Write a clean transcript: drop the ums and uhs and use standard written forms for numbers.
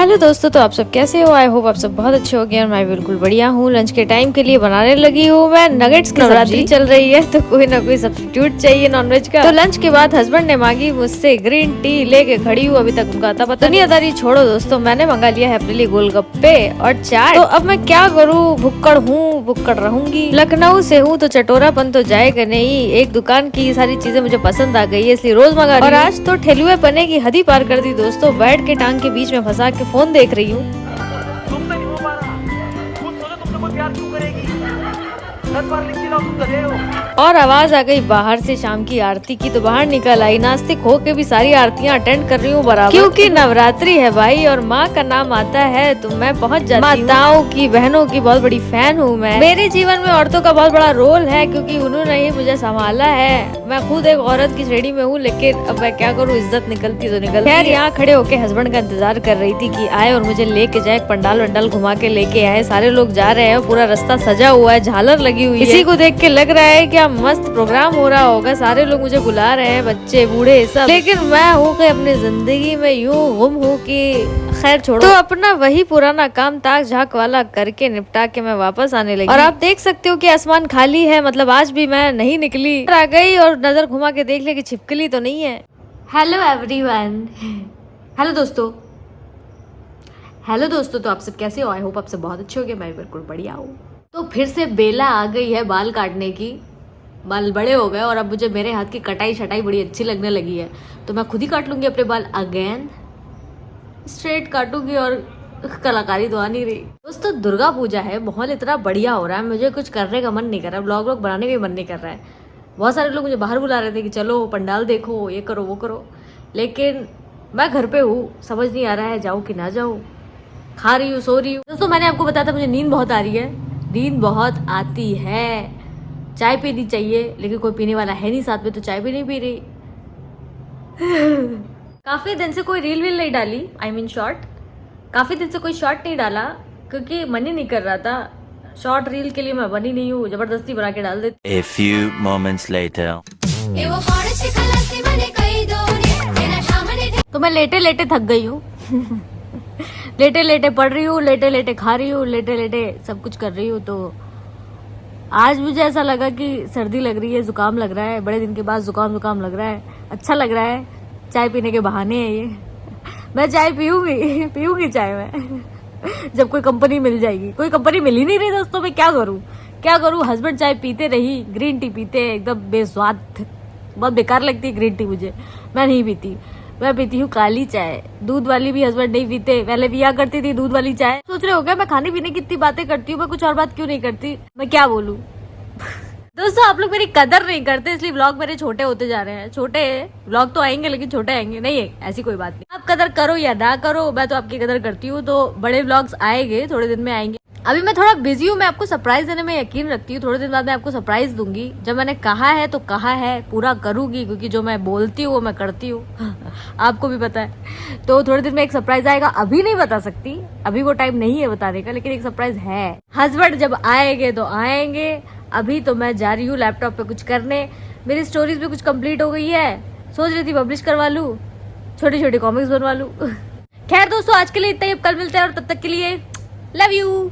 Hello दोस्तों, तो आप सब कैसे हो? आई होप आप सब बहुत अच्छे हो गए और मैं बिल्कुल बढ़िया हूँ। लंच के टाइम के लिए बनाने लगी हूँ मैं नगेट्स की सब्जी। चल रही है तो कोई ना कोई सब्स्टिट्यूट चाहिए नॉनवेज का। तो लंच के बाद हस्बैंड ने मांगी मुझसे ग्रीन टी, लेके खड़ी हूँ। अभी तक उनका आता पता नहीं आता रही। छोड़ो दोस्तों, मैंने मंगा लिया है अपने लिए गोलगप्पे और चाय। तो अब मैं क्या करूँ, भुक्कड़ हूँ, भुक्कड़ रहूंगी। लखनऊ से हूँ तो चटोरापन तो जाएगा नहीं। एक दुकान की सारी चीजें मुझे पसंद आ गई है, इसलिए रोज मंगा रही हूँ। और आज तो ठेलुए पने की हद ही पार कर दी दोस्तों। बेड के टांग के बीच में फंसा के फोन देख रही हूँ। तुमसे नहीं हो पा रहा। खुद सोचो तुमसे कोई प्यार क्यों करेगी। 10 बार लिख के लाओ, तुम गधे हो। और आवाज आ गई बाहर से शाम की आरती की। तो बाहर निकल आई। नास्तिक हो के भी सारी आरतियां अटेंड कर रही हूँ बराबर, क्योंकि नवरात्रि है भाई और माँ का नाम आता है तो मैं पहुँच जाती हूँ। माताओं की, बहनों की बहुत बड़ी फैन हूँ मैं। मेरे जीवन में औरतों का बहुत बड़ा रोल है, क्योंकि उन्होंने ही मुझे संभाला है। मैं खुद एक औरत की श्रेणी में हूँ, लेकिन अब मैं क्या करूँ, इज्जत निकलती तो निकलती। खैर, यहाँ खड़े होके हस्बैंड का इंतजार कर रही थी कि आए और मुझे लेके जाए। पंडाल वंडाल घुमा के लेके आए। सारे लोग जा रहे हैं, पूरा रास्ता सजा हुआ है, झालर लगी हुई है। इसी को देख के लग रहा है क्या मस्त प्रोग्राम हो रहा होगा। सारे लोग मुझे बुला रहे हैं, बच्चे बूढ़े सब। लेकिन मैं हूँ कि अपनी जिंदगी में यूँ गुम हूँ कि खैर छोड़ो। तो अपना वही पुराना काम ताक झाक वाला करके निपटा के मैं वापस आने लगी। और आप देख सकते हो कि आसमान खाली है, मतलब आज भी मैं नहीं निकली। आ गई और नजर घुमा के देख ले कि छिपकली तो नहीं है। Hello everyone. हेलो दोस्तों। हेलो दोस्तों, तो आप सब कैसे हो? आई होप आप सब बहुत अच्छे हो गए। मैं बिल्कुल बढ़िया हूँ। तो फिर से बेला आ गई है बाल काटने की। बाल बड़े हो गए और अब मुझे मेरे हाथ की कटाई शटाई बड़ी अच्छी लगने लगी है, तो मैं खुद ही काट लूंगी अपने बाल अगेन। स्ट्रेट काटूंगी और कलाकारी तो आ नहीं रही। दोस्तों, दुर्गा पूजा है, माहौल इतना बढ़िया हो रहा है, मुझे कुछ करने का मन नहीं कर रहा। ब्लॉग व्लॉग बनाने का भी मन नहीं कर रहा है। बहुत सारे लोग मुझे बाहर बुला रहे थे कि चलो पंडाल देखो, ये करो वो करो, लेकिन मैं घर पे हूँ, समझ नहीं आ रहा है जाऊँ कि ना जाऊँ। खा रही हूँ, सो रही हूँ। दोस्तों, मैंने आपको बताया था मुझे नींद बहुत आ रही है। नींद बहुत आती है। चाय पीनी चाहिए, लेकिन कोई पीने वाला है नहीं साथ में, तो चाय भी नहीं पी रही। काफी दिन से कोई रील वील नहीं डाली, आई मीन शॉर्ट। काफी दिन से कोई शॉर्ट नहीं डाला, क्योंकि मन ही नहीं कर रहा था। शॉर्ट रील के लिए मैं बनी नहीं हूँ, जबरदस्ती बना के डाल देती। A few moments later. तो मैं लेटे लेटे थक गई हूँ। लेटे लेटे पढ़ रही हूँ, लेटे लेटे खा रही हूँ, लेटे लेटे सब कुछ कर रही हूँ। तो आज मुझे ऐसा लगा कि सर्दी लग रही है, जुकाम लग रहा है। बड़े दिन के बाद जुकाम लग रहा है, अच्छा लग रहा है। चाय पीने के बहाने है ये। मैं चाय पीऊंगी चाय मैं। जब कोई कंपनी मिल जाएगी। कोई कंपनी मिल ही नहीं रही दोस्तों, मैं क्या करूँ। हस्बैंड चाय पीते रही, ग्रीन टी पीते, एकदम बेस्वाद, बहुत बेकार लगती है ग्रीन टी मुझे। मैं नहीं पीती, मैं पीती हूँ काली चाय। दूध वाली भी हस्बैंड नहीं पीते, पहले पिया करती थी दूध वाली चाय। सोच रहे हो क्या मैं खाने पीने की इतनी बातें करती हूँ, मैं कुछ और बात क्यों नहीं करती? मैं क्या बोलूँ। दोस्तों, आप लोग मेरी कदर नहीं करते, इसलिए व्लॉग मेरे छोटे होते जा रहे हैं। छोटे व्लॉग तो आएंगे, लेकिन छोटे आएंगे नहीं है, ऐसी कोई बात नहीं। आप कदर करो या ना करो, मैं तो आपकी कदर करती हूँ। तो बड़े व्लॉग्स आएंगे, थोड़े दिन में आएंगे। अभी मैं थोड़ा बिजी हूँ, मैं आपको सरप्राइज देने में यकीन रखती हूँ। थोड़े दिन बाद मैं आपको सरप्राइज दूंगी। जब मैंने कहा है तो कहा है, पूरा करूंगी, क्योंकि जो मैं बोलती हूँ वो मैं करती हूँ। आपको भी पता है। तो थोड़े दिन में एक सरप्राइज आएगा, अभी नहीं बता सकती, अभी वो टाइम नहीं है बताने का, लेकिन एक सरप्राइज है। हस्बैंड जब आएंगे तो आएंगे। अभी तो मैं जा रही हूँ लैपटॉप पे कुछ करने। मेरी स्टोरीज भी कुछ कंप्लीट हो गई है, सोच रही थी पब्लिश करवा लूँ, छोटी छोटी कॉमिक्स बनवा लूँ। खैर दोस्तों, आज के लिए इतना ही। कल मिलते हैं और तब तक के लिए लव यू।